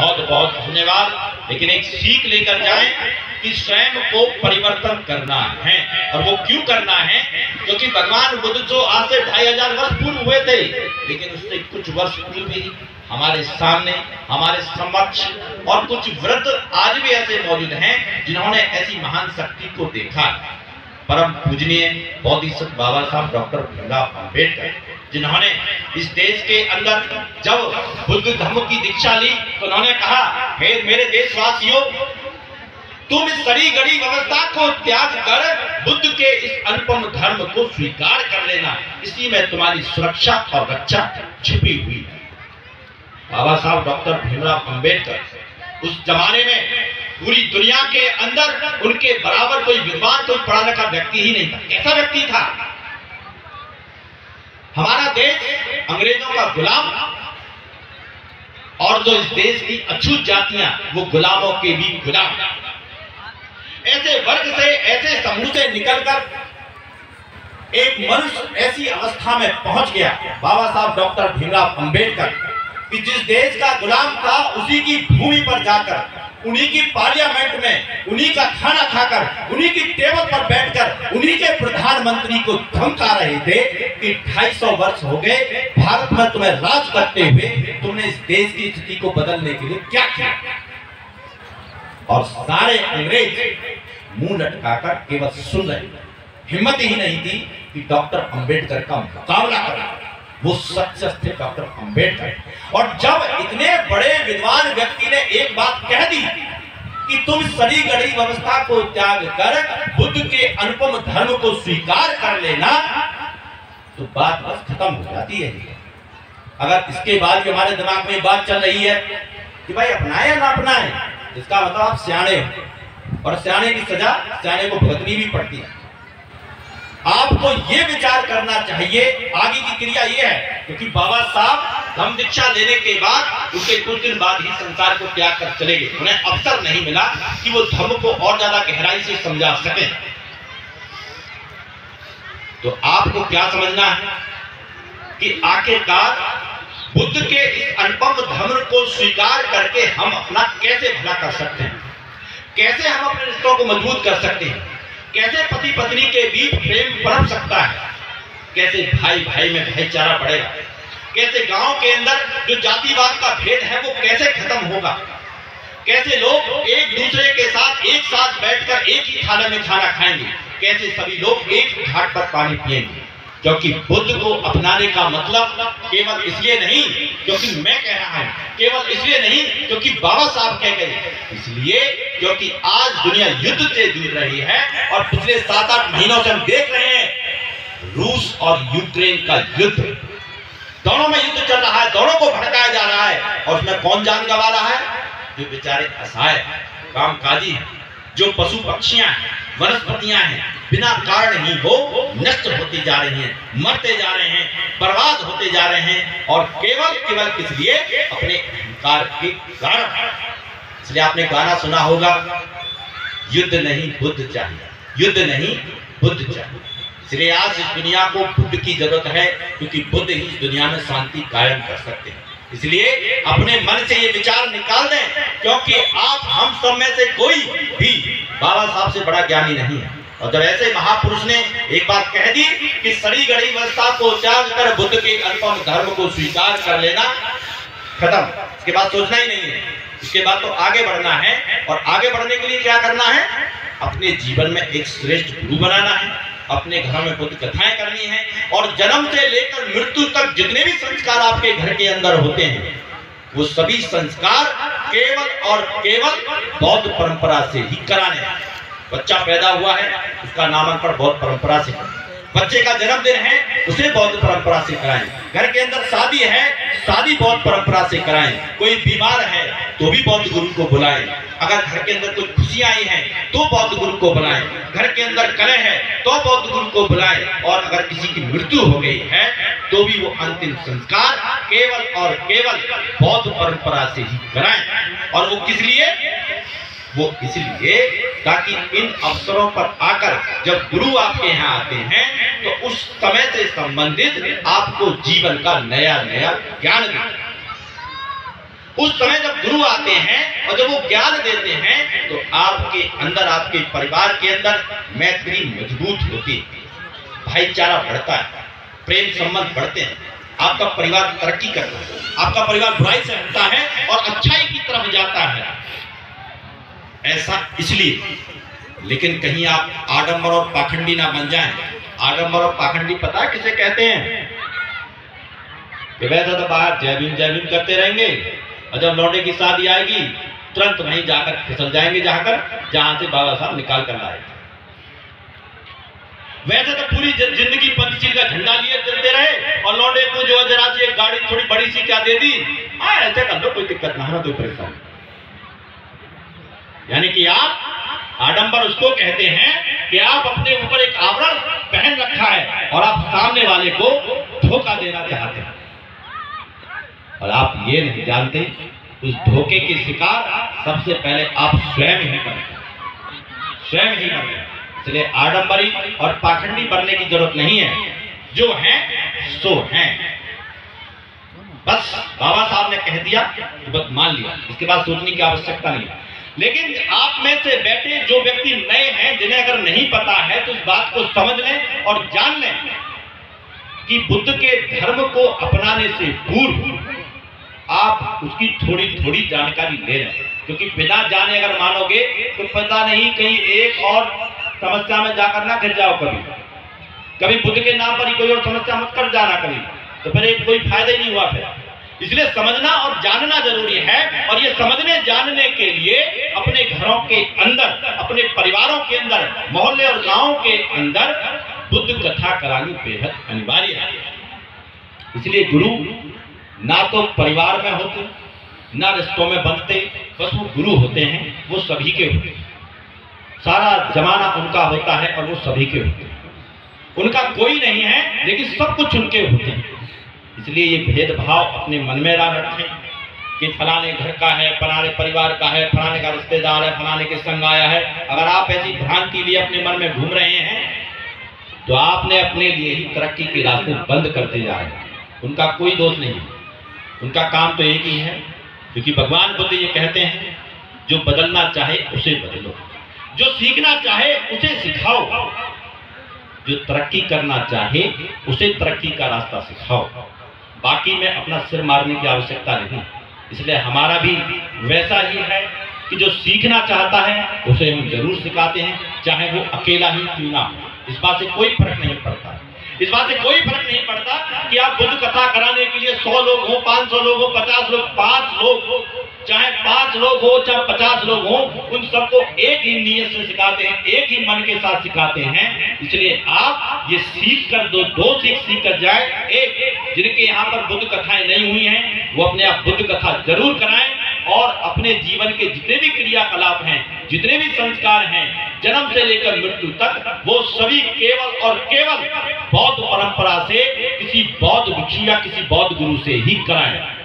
बहुत बहुत धन्यवाद। लेकिन एक सीख लेकर जाएं कि स्वयं को परिवर्तन करना है। और वो क्यों करना है? क्योंकि भगवान बुद्ध जो आज से 2500 वर्ष पूर्व हुए थे, लेकिन उससे कुछ वर्ष पूर्व ही हमारे सामने, हमारे समक्ष और कुछ वृद्ध आज भी ऐसे मौजूद हैं जिन्होंने ऐसी महान शक्ति को देखा। परम पूजनीय बोधिसत्व बाबा साहब डॉक्टर भीमराव अंबेडकर, जिन्होंने इस देश के अंदर जब बुद्ध धर्म की दीक्षा ली तो उन्होंने कहा, हे मेरे देशवासियों, तुम इस सड़ी गड़ी व्यवस्था को त्याग कर बुद्ध के इस अनुपम धर्म को स्वीकार कर लेना, इसी में तुम्हारी सुरक्षा और रक्षा छिपी हुई है। बाबा साहब डॉक्टर भीमराव अंबेडकर उस जमाने में पूरी दुनिया के अंदर उनके बराबर कोई विद्वान, कोई पढ़ा लिखा व्यक्ति ही नहीं था। कैसा व्यक्ति था? हमारा देश अंग्रेजों का गुलाम, और जो इस देश की अछूत जातियां वो गुलामों के भी गुलाम। ऐसे वर्ग से, ऐसे समूह से निकलकर एक मनुष्य ऐसी अवस्था में पहुंच गया, बाबा साहब डॉक्टर भीमराव अंबेडकर, कि जिस देश का गुलाम था उसी की भूमि पर जाकर, उन्हीं की पार्लियामेंट में, उन्हीं का खाना खाकर, उन्हीं की टेबल पर बैठकर उन्हीं के प्रधानमंत्री को धमका रहे थे कि 250 वर्ष हो गए भारत में तुम्हें राज करते हुए, तुमने इस देश की स्थिति को बदलने के लिए क्या किया? और सारे अंग्रेज मुंह लटकाकर केवल सुन रहे, हिम्मत ही नहीं थी कि डॉक्टर अंबेडकर का मुकाबला करना। वो सक्सेस थे डॉक्टर अंबेडकर। और जब इतने बड़े विद्वान व्यक्ति ने एक बात कह दी कि तुम सड़ी गड़ी व्यवस्था को त्याग कर बुद्ध के अनुपम धर्म को स्वीकार कर लेना, तो बात बस खत्म हो जाती है। अगर इसके बाद भी हमारे दिमाग में बात चल रही है कि भाई अपनाए या ना अपनाए, इसका मतलब आप सियाणे हो, और सियाणे की सजा सियाणे को भुगतनी भी पड़ती है। आपको ये विचार करना चाहिए। आगे की क्रिया ये है, क्योंकि बाबा साहब धम्म दीक्षा लेने के बाद उनके कुछ दिन बाद ही संसार को त्याग कर चले गए। उन्हें अवसर नहीं मिला कि वो धर्म को और ज्यादा गहराई से समझा सके। तो आपको क्या समझना है कि आखिरकार बुद्ध के इस अनुपम धर्म को स्वीकार करके हम अपना कैसे भला कर सकते हैं, कैसे हम अपने रिश्तों को मजबूत कर सकते हैं, कैसे पति पत्नी के बीच प्रेम पनप सकता है, कैसे भाई भाई में भाईचारा बढ़ेगा, कैसे गांव के अंदर जो जातिवाद का भेद है वो कैसे खत्म होगा, कैसे लोग एक दूसरे के साथ एक साथ बैठकर एक ही थाली में खाना खाएंगे, कैसे सभी लोग एक घाट पर पानी पिएंगे। क्योंकि बुद्ध को अपनाने का मतलब केवल इसलिए नहीं क्योंकि मैं कह रहा हूं, केवल इसलिए नहीं क्योंकि बाबा साहब कह गए, इसलिए क्योंकि आज दुनिया युद्ध से जूझ रही है। और पिछले 7-8 महीनों से हम देख रहे हैं रूस और यूक्रेन का युद्ध, दोनों में युद्ध चल रहा है, दोनों को भड़काया जा रहा है। और उसमें कौन जान गंवा रहा है? जो बेचारे असहाय कामकाजी हैं, जो पशु पक्षियां हैं, वनस्पतियां हैं, बिना कारण ही वो नष्ट होती जा रही हैं, मरते जा रहे हैं, बर्बाद होते जा रहे हैं, और केवल किस लिए? अपने अहंकार के कारण। इसलिए आपने गाना सुना होगा, युद्ध नहीं बुद्ध चाहिए, युद्ध नहीं बुद्ध चाहिए। इसलिए आज इस दुनिया को बुद्ध की जरूरत है, क्योंकि बुद्ध ही इस दुनिया में शांति कायम कर सकते हैं। इसलिए अपने मन से ये विचार निकाल दें, क्योंकि आप हम सब में से कोई भी बाबा साहब से बड़ा ज्ञानी नहीं है। और जब ऐसे महापुरुष ने एक बात कह दी कि सड़ी गड़ी व्यवस्था को त्याग कर बुद्ध के अनुपम धर्म को स्वीकार कर लेना, खत्म। इसके बाद सोचना ही नहीं है, इसके बाद तो आगे बढ़ना है। और आगे बढ़ने के लिए क्या करना है? अपने जीवन में एक श्रेष्ठ गुरु बनाना है, अपने घरों में बुद्ध कथाएं करनी है, और जन्म से लेकर मृत्यु तक जितने भी संस्कार आपके घर के अंदर होते हैं, वो सभी संस्कार केवल और केवल बौद्ध परंपरा से ही कराने हैं। बच्चा पैदा हुआ है, उसका नामकरण बौद्ध परंपरा से कराएं। बच्चे का जन्मदिन है, उसे बौद्ध परंपरा से कराएं। घर के अंदर शादी है, शादी बौद्ध परंपरा से कराएं। कोई बीमार है तो भी बौद्ध गुरु को बुलाएं। अगर घर के अंदर कुछ खुशियां आई हैं तो बौद्ध गुरु को बुलाएं। घर के अंदर कलह है तो बौद्ध गुरु को बुलाएं। और अगर किसी की मृत्यु हो गई है तो भी वो अंतिम संस्कार केवल और केवल बौद्ध परंपरा से ही कराएं। और वो किस लिए? वो इसलिए ताकि इन अवसरों पर आकर जब गुरु आपके यहाँ आते हैं तो उस समय से संबंधित आपको जीवन का नया नया ज्ञान दें। उस समय जब गुरु आते हैं और जब वो ज्ञान देते हैं तो आपके अंदर, आपके परिवार के अंदर मैत्री मजबूत होती है, भाईचारा बढ़ता है, प्रेम संबंध बढ़ते हैं, आपका परिवार तरक्की करता है, आपका परिवार बुराई से हटता है और अच्छाई की तरफ जाता है। ऐसा इसलिए, लेकिन कहीं आप आडंबर और पाखंडी ना बन जाएं। आडंबर और पाखंडी पता है किसे कहते हैं? कि वैसे तो बाहर जय भीम करते रहेंगे और जब लौंडे की शादी आएगी तुरंत वहीं जाकर फिसल जाएंगे, जहां से बाबा साहब निकाल कर लाए। वैसे तो पूरी जिंदगी पंचशील का झंडा लिए चलते रहे और लौंडे को जो जरा सी एक गाड़ी थोड़ी बड़ी सी क्या दे दी, ऐसे कर लो, कोई दिक्कत ना हो, कोई परेशानी। यानी कि आप आडंबर उसको कहते हैं कि आप अपने ऊपर एक आवरण पहन रखा है और आप सामने वाले को धोखा देना चाहते हैं और आप ये नहीं जानते उस धोखे के शिकार सबसे पहले आप स्वयं ही बने, स्वयं ही बने। इसलिए आडंबरी और पाखंडी बनने की जरूरत नहीं है, जो है सो है। बस बाबा साहब ने कह दिया तो बस मान लिया, इसके बाद सोचने की आवश्यकता नहीं। लेकिन आप में से बैठे जो व्यक्ति नए हैं, जिन्हें अगर नहीं पता है तो इस बात को समझ लें और जान लें कि बुद्ध के धर्म को अपनाने से पूर्व आप उसकी थोड़ी थोड़ी जानकारी ले लें, क्योंकि बिना जाने अगर मानोगे तो पता नहीं कहीं एक और समस्या में जाकर ना गिर जाओ। कभी बुद्ध के नाम पर ही कोई और समस्या मत कर जाना कभी, तो फिर एक कोई फायदा ही नहीं हुआ फिर। इसलिए समझना और जानना जरूरी है, और ये समझने जानने के लिए अपने घरों के अंदर, अपने परिवारों के अंदर, मोहल्ले और गांवों के अंदर बुद्ध कथा करानी बेहद अनिवार्य है। इसलिए गुरु ना तो परिवार में होते, ना रिश्तों में बनते, बस वो गुरु होते हैं, वो सभी के होते हैं। सारा जमाना उनका होता है और वो सभी के होते हैं। उनका कोई नहीं है लेकिन सब कुछ उनके होते हैं। इसलिए ये भेदभाव अपने मन में ना रखें कि फलाने घर का है, फलाने परिवार का है, फलाने का रिश्तेदार है, फलाने के संग आया है। अगर आप ऐसी भ्रांति लिए अपने मन में घूम रहे हैं तो आपने अपने लिए ही तरक्की के रास्ते बंद करते जा रहे हैं। उनका कोई दोष नहीं है, उनका काम तो एक ही है, क्योंकि भगवान बुद्ध ये कहते हैं जो बदलना चाहे उसे बदलो, जो सीखना चाहे उसे सिखाओ, जो तरक्की करना चाहे उसे तरक्की का रास्ता सिखाओ। बाकी में अपना सिर मारने की आवश्यकता नहीं। इसलिए हमारा भी वैसा ही है कि जो सीखना चाहता है उसे हम जरूर सिखाते हैं, चाहे वो अकेला ही क्यों ना हो। इस बात से कोई फर्क नहीं पड़ता, इस बात से कोई फर्क नहीं पड़ता कि आप बुद्ध कथा कराने के लिए 100 लोग हो, 500 लोग हो, 50 लोग, 5 लोग हो, चाहे 5 लोग हो, चाहे 50 लोग हो, उन सबको एक ही नियत से सिखाते हैं, एक ही मन के साथ सिखाते हैं। इसलिए आप ये सीख कर दो सीख कर जाए। एक जिनके यहाँ पर बुद्ध कथाएं नहीं हुई हैं वो अपने आप बुद्ध कथा जरूर कराएं, और अपने जीवन के जितने भी क्रियाकलाप हैं, जितने भी संस्कार हैं, जन्म से लेकर मृत्यु तक, वो सभी केवल और केवल बौद्ध परंपरा से, किसी बौद्ध भिक्षु या किसी बौद्ध गुरु से ही कराएं।